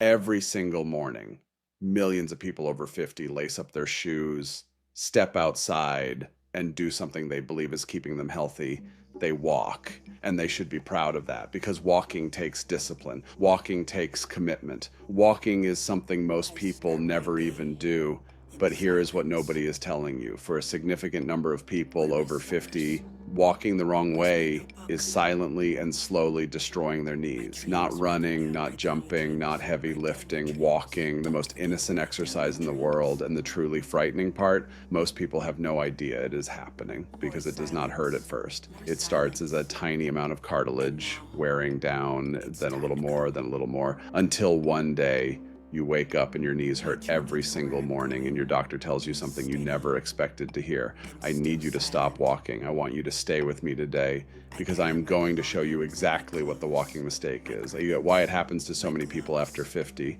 Every single morning, millions of people over 50 lace up their shoes, step outside, and do something they believe is keeping them healthy. They walk, and they should be proud of that because walking takes discipline. Walking takes commitment. Walking is something most people never even do. But here is what nobody is telling you. For a significant number of people over 50, walking the wrong way is silently and slowly destroying their knees. Not running, not jumping, not heavy lifting, walking, the most innocent exercise in the world. And the truly frightening part, most people have no idea it is happening because it does not hurt at first. It starts as a tiny amount of cartilage wearing down, then a little more, then a little more, until one day you wake up and your knees hurt every single morning and your doctor tells you something you never expected to hear. I need you to stop walking. I want you to stay with me today because I'm going to show you exactly what the walking mistake is, why it happens to so many people after 50,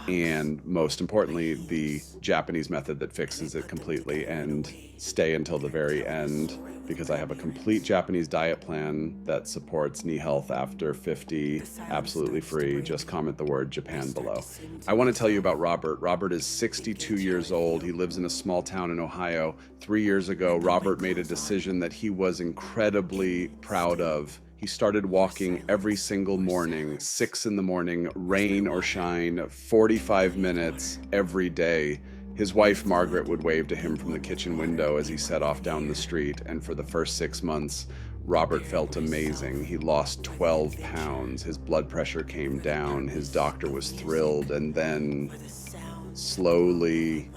and most importantly, the Japanese method that fixes it completely. And stay until the very end because I have a complete Japanese diet plan that supports knee health after 50, absolutely free. Just comment the word Japan below. I want to tell you about Robert. Robert is 62 years old. He lives in a small town in Ohio. 3 years ago, Robert made a decision that he was incredibly proud of. He started walking every single morning, 6 in the morning, rain or shine, 45 minutes every day. His wife, Margaret, would wave to him from the kitchen window as he set off down the street, and for the first 6 months, Robert felt amazing. He lost 12 pounds. His blood pressure came down. His doctor was thrilled, and then slowly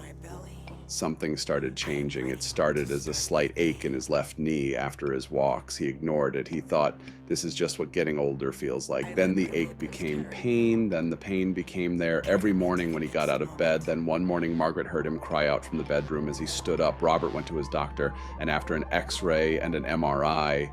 something started changing. It started as a slight ache in his left knee after his walks. He ignored it. He thought, this is just what getting older feels like. Then the ache became pain. Then the pain became there every morning when he got out of bed. Then one morning, Margaret heard him cry out from the bedroom as he stood up. Robert went to his doctor, and after an X-ray and an MRI,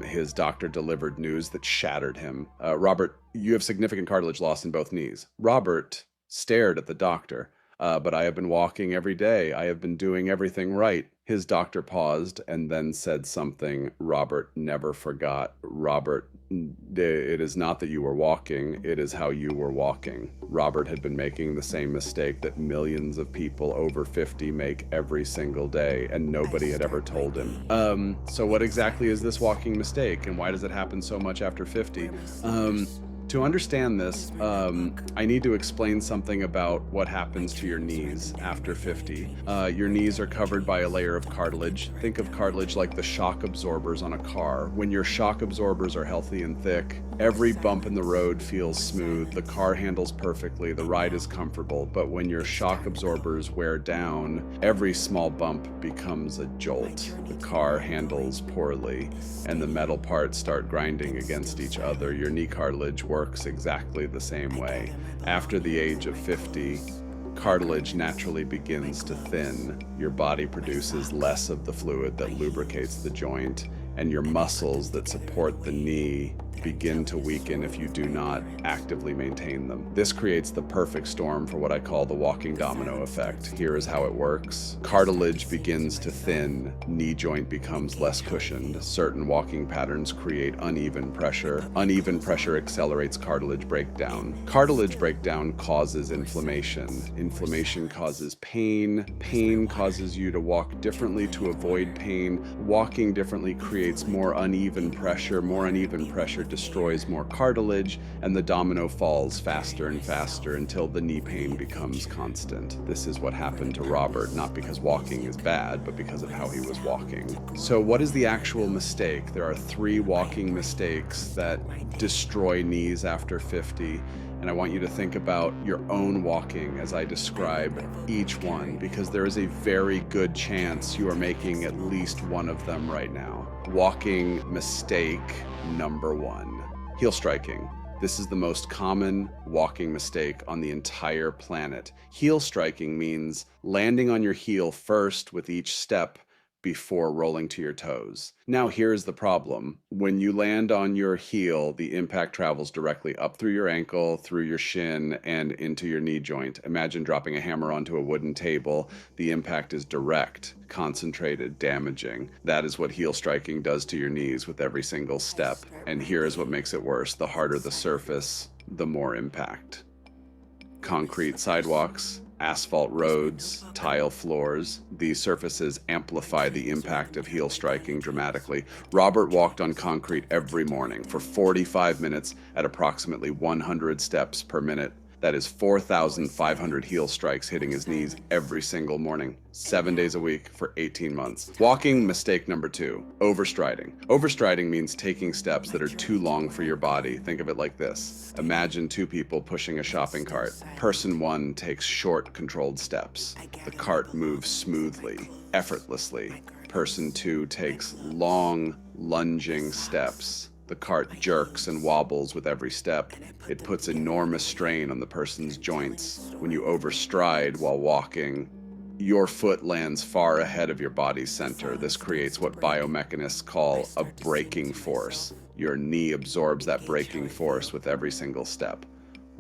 his doctor delivered news that shattered him. Robert, you have significant cartilage loss in both knees. Robert stared at the doctor. But I have been walking every day. I have been doing everything right. His doctor paused and then said something Robert never forgot. Robert, it is not that you were walking, it is how you were walking. Robert had been making the same mistake that millions of people over 50 make every single day, and nobody had ever told him. So what exactly is this walking mistake, and why does it happen so much after 50? To understand this, I need to explain something about what happens to your knees after 50. Your knees are covered by a layer of cartilage. Think of cartilage like the shock absorbers on a car. When your shock absorbers are healthy and thick, every bump in the road feels smooth, the car handles perfectly, the ride is comfortable. But when your shock absorbers wear down, every small bump becomes a jolt. The car handles poorly, and the metal parts start grinding against each other. Your knee cartilage works exactly the same way. After the age of 50, cartilage naturally begins to thin. Your body produces less of the fluid that lubricates the joint, and your muscles that support the knee begin to weaken if you do not actively maintain them. This creates the perfect storm for what I call the walking domino effect. Here is how it works. Cartilage begins to thin, knee joint becomes less cushioned. Certain walking patterns create uneven pressure. Uneven pressure accelerates cartilage breakdown. Cartilage breakdown causes inflammation. Inflammation causes pain. Pain causes you to walk differently to avoid pain. Walking differently creates more uneven pressure. More uneven pressure destroys more cartilage, and the domino falls faster and faster until the knee pain becomes constant. This is what happened to Robert, not because walking is bad, but because of how he was walking. So what is the actual mistake? There are 3 walking mistakes that destroy knees after 50. And I want you to think about your own walking as I describe each one, because there is a very good chance you are making at least one of them right now. Walking mistake number 1, heel striking. This is the most common walking mistake on the entire planet. Heel striking means landing on your heel first with each step before rolling to your toes. Now here's the problem. When you land on your heel, the impact travels directly up through your ankle, through your shin, and into your knee joint. Imagine dropping a hammer onto a wooden table. The impact is direct, concentrated, damaging. That is what heel striking does to your knees with every single step. And here is what makes it worse. The harder the surface, the more impact. concrete sidewalks, asphalt roads, tile floors. These surfaces amplify the impact of heel striking dramatically. Robert walked on concrete every morning for 45 minutes at approximately 100 steps per minute. That is 4,500 heel strikes hitting his knees every single morning, 7 days a week for 18 months. Walking mistake number 2, overstriding. Overstriding means taking steps that are too long for your body. Think of it like this. Imagine 2 people pushing a shopping cart. Person 1 takes short, controlled steps. The cart moves smoothly, effortlessly. Person 2 takes long, lunging steps. The cart jerks and wobbles with every step. It puts enormous strain on the person's joints. When you overstride while walking, your foot lands far ahead of your body's center. This creates what biomechanists call a braking force. Your knee absorbs that braking force with every single step.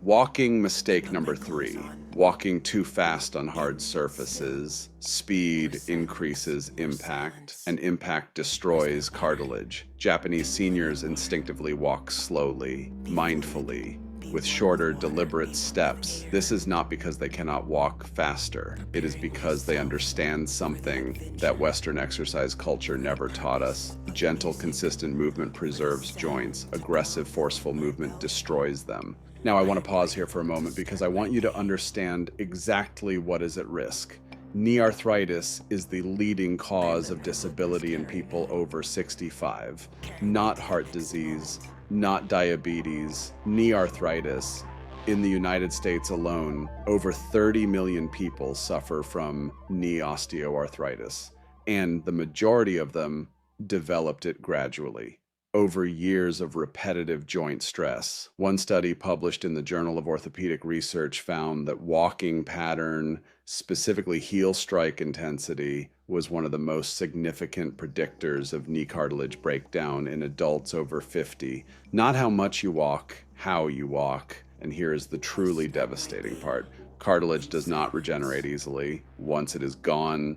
Walking mistake number 3, walking too fast on hard surfaces. Speed increases impact, and impact destroys cartilage. Japanese seniors instinctively walk slowly, mindfully, with shorter, deliberate steps. This is not because they cannot walk faster. It is because they understand something that Western exercise culture never taught us. Gentle, consistent movement preserves joints. Aggressive, forceful movement destroys them. Now I want to pause here for a moment because I want you to understand exactly what is at risk. Knee arthritis is the leading cause of disability in people over 65, not heart disease, not diabetes. Knee arthritis. In the United States alone, over 30 million people suffer from knee osteoarthritis, and the majority of them developed it gradually over years of repetitive joint stress. One study published in the Journal of Orthopedic Research found that walking pattern, specifically heel strike intensity, was one of the most significant predictors of knee cartilage breakdown in adults over 50. Not how much you walk, how you walk. And here is the truly devastating part. Cartilage does not regenerate easily. Once it is gone,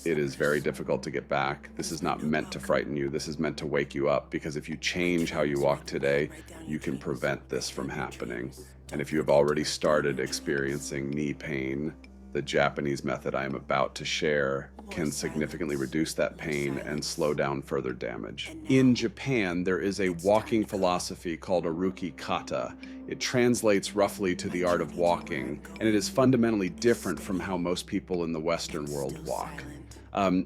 it is very difficult to get back. This is not meant to frighten you. This is meant to wake you up, because if you change how you walk today, you can prevent this from happening. And if you have already started experiencing knee pain, the Japanese method I am about to share can significantly reduce that pain and slow down further damage. In Japan, there is a walking philosophy called Aruki Kata. It translates roughly to the art of walking, and it is fundamentally different from how most people in the Western world walk.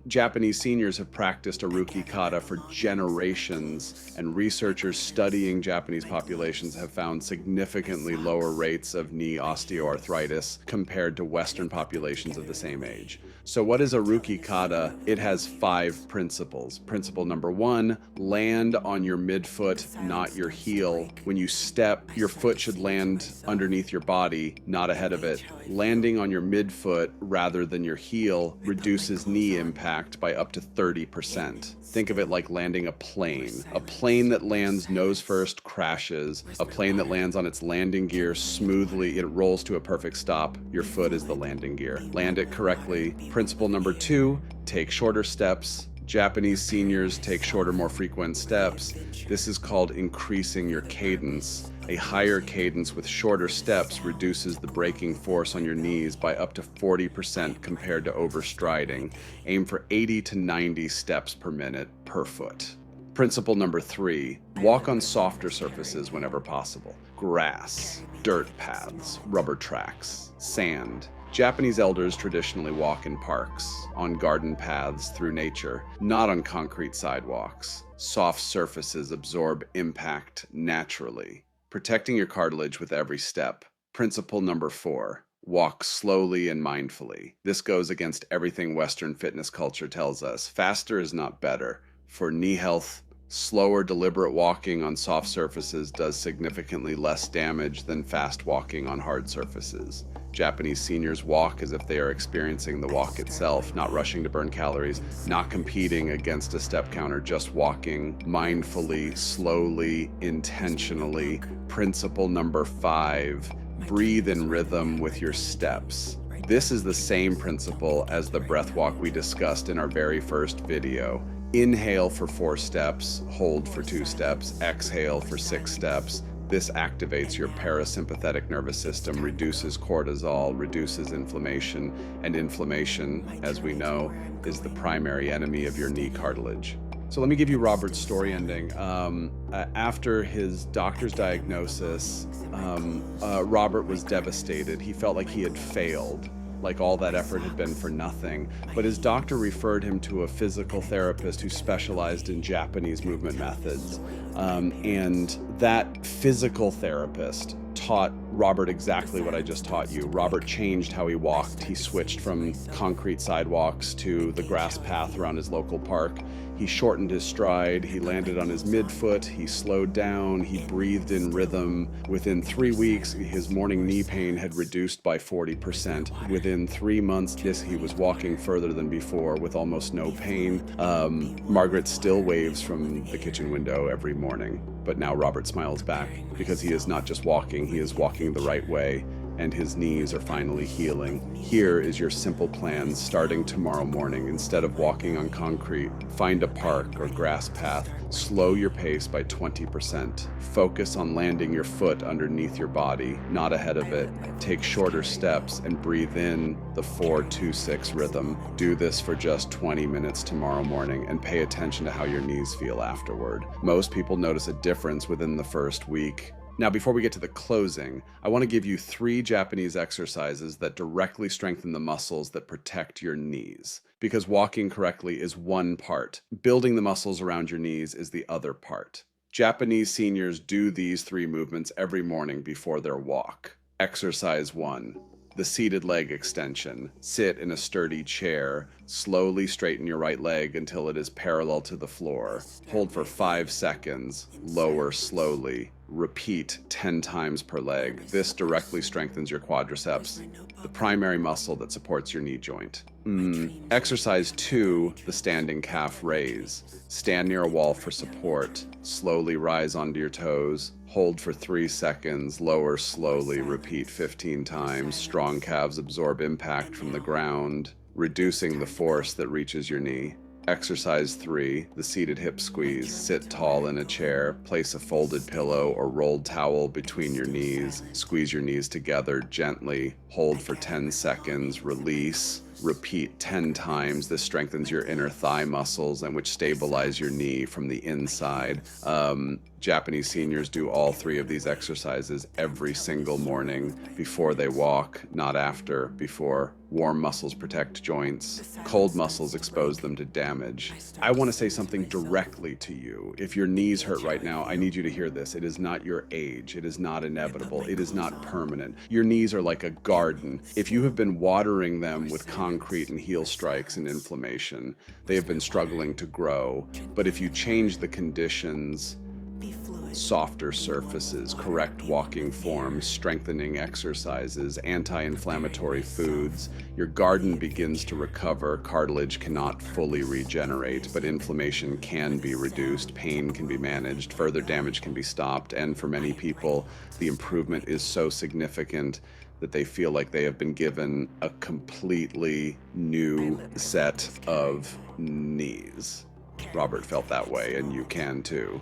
Japanese seniors have practiced Aruki Kata for generations, and researchers studying Japanese populations have found significantly lower rates of knee osteoarthritis compared to Western populations of the same age. So what is Aruki Kata? It has 5 principles. Principle number 1, land on your midfoot, not your heel. When you step, your foot should land underneath your body, not ahead of it. Landing on your midfoot rather than your heel reduces knee impact by up to 30%. Think of it like landing a plane. A plane that lands nose first crashes. A plane that lands on its landing gear smoothly, it rolls to a perfect stop. Your foot is the landing gear. Land it correctly. Principle number 2, take shorter steps. Japanese seniors take shorter, more frequent steps. This is called increasing your cadence. A higher cadence with shorter steps reduces the braking force on your knees by up to 40% compared to overstriding. Aim for 80 to 90 steps per minute per foot. Principle number 3, walk on softer surfaces whenever possible. Grass, dirt paths, rubber tracks, sand. Japanese elders traditionally walk in parks, on garden paths through nature, not on concrete sidewalks. Soft surfaces absorb impact naturally, protecting your cartilage with every step. Principle number 4, walk slowly and mindfully. This goes against everything Western fitness culture tells us. Faster is not better. For knee health, slower, deliberate walking on soft surfaces does significantly less damage than fast walking on hard surfaces. Japanese seniors walk as if they are experiencing the walk itself, not rushing to burn calories, not competing against a step counter, just walking mindfully, slowly, intentionally. Principle number 5, breathe in rhythm with your steps. This is the same principle as the breath walk we discussed in our very first video. Inhale for 4 steps, hold for 2 steps, exhale for 6 steps, This activates your parasympathetic nervous system, reduces cortisol, reduces inflammation, and inflammation, as we know, is the primary enemy of your knee cartilage. So let me give you Robert's story ending. After his doctor's diagnosis, Robert was devastated. He felt like he had failed, like all that effort had been for nothing. But his doctor referred him to a physical therapist who specialized in Japanese movement methods. And that physical therapist taught Robert exactly what I just taught you. Robert changed how he walked. He switched from concrete sidewalks to the grass path around his local park. He shortened his stride. He landed on his midfoot. He slowed down. He breathed in rhythm. Within 3 weeks, his morning knee pain had reduced by 40%. Within 3 months, he was walking further than before with almost no pain. Margaret still waves from the kitchen window every morning, but now Robert smiles back because he is not just walking, he is walking the right way, and his knees are finally healing. Here is your simple plan starting tomorrow morning. Instead of walking on concrete, find a park or grass path. Slow your pace by 20%. Focus on landing your foot underneath your body, not ahead of it. Take shorter steps and breathe in the 4-2-6 rhythm. Do this for just 20 minutes tomorrow morning and pay attention to how your knees feel afterward. Most people notice a difference within the first week. Now, before we get to the closing, I want to give you 3 Japanese exercises that directly strengthen the muscles that protect your knees. Because walking correctly is one part. Building the muscles around your knees is the other part. Japanese seniors do these 3 movements every morning before their walk. Exercise 1. The seated leg extension. Sit in a sturdy chair. Slowly straighten your right leg until it is parallel to the floor. Hold for 5 seconds. Lower slowly. Repeat 10 times per leg. This directly strengthens your quadriceps, the primary muscle that supports your knee joint. Exercise 2, the standing calf raise. Stand near a wall for support. Slowly rise onto your toes. Hold for 3 seconds. Lower slowly. Repeat 15 times. Strong calves absorb impact from the ground, reducing the force that reaches your knee. Exercise 3, the seated hip squeeze. Sit tall in a chair, place a folded pillow or rolled towel between your knees. Squeeze your knees together gently. Hold for 10 seconds, release. Repeat 10 times. This strengthens your inner thigh muscles and which stabilize your knee from the inside. Japanese seniors do all 3 of these exercises every single morning before they walk, not after, before. Warm muscles protect joints. Cold muscles expose them to damage. I want to say something directly to you. If your knees hurt right now, I need you to hear this. It is not your age. It is not inevitable. It is not permanent. Your knees are like a garden. If you have been watering them with concrete and heel strikes and inflammation, they have been struggling to grow. But if you change the conditions, softer surfaces, correct walking forms, strengthening exercises, anti-inflammatory foods, your garden begins to recover. Cartilage cannot fully regenerate, but inflammation can be reduced, pain can be managed, further damage can be stopped, and for many people, the improvement is so significant that they feel like they have been given a completely new set of knees. Robert felt that way, and you can too.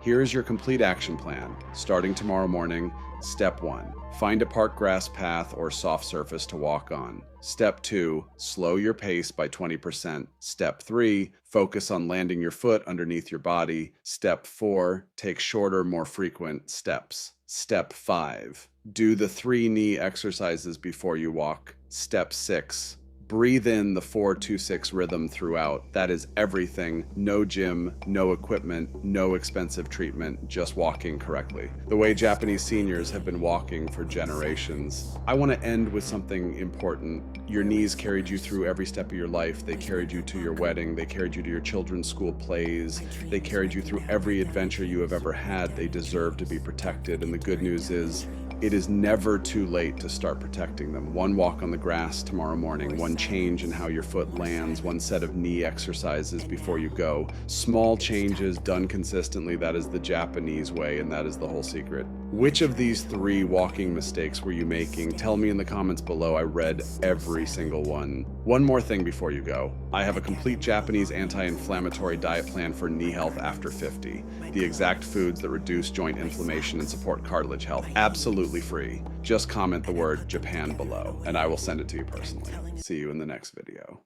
Here is your complete action plan. Starting tomorrow morning, step 1, find a park grass path or soft surface to walk on. Step 2, slow your pace by 20%. Step 3, focus on landing your foot underneath your body. Step 4, take shorter, more frequent steps. Step 5, do the 3 knee exercises before you walk. Step 6, breathe in the 4-2-6 rhythm throughout. That is everything. No gym, no equipment, no expensive treatment, just walking correctly. The way Japanese seniors have been walking for generations. I want to end with something important. Your knees carried you through every step of your life. They carried you to your wedding. They carried you to your children's school plays. They carried you through every adventure you have ever had. They deserve to be protected. And the good news is, it is never too late to start protecting them. One walk on the grass tomorrow morning, one change in how your foot lands, one set of knee exercises before you go. Small changes done consistently, that is the Japanese way, and that is the whole secret. Which of these 3 walking mistakes were you making? Tell me in the comments below. I read every single one. One more thing before you go. I have a complete Japanese anti-inflammatory diet plan for knee health after 50. The exact foods that reduce joint inflammation and support cartilage health. Absolutely free. Just comment the word Japan below, and I will send it to you personally. See you in the next video.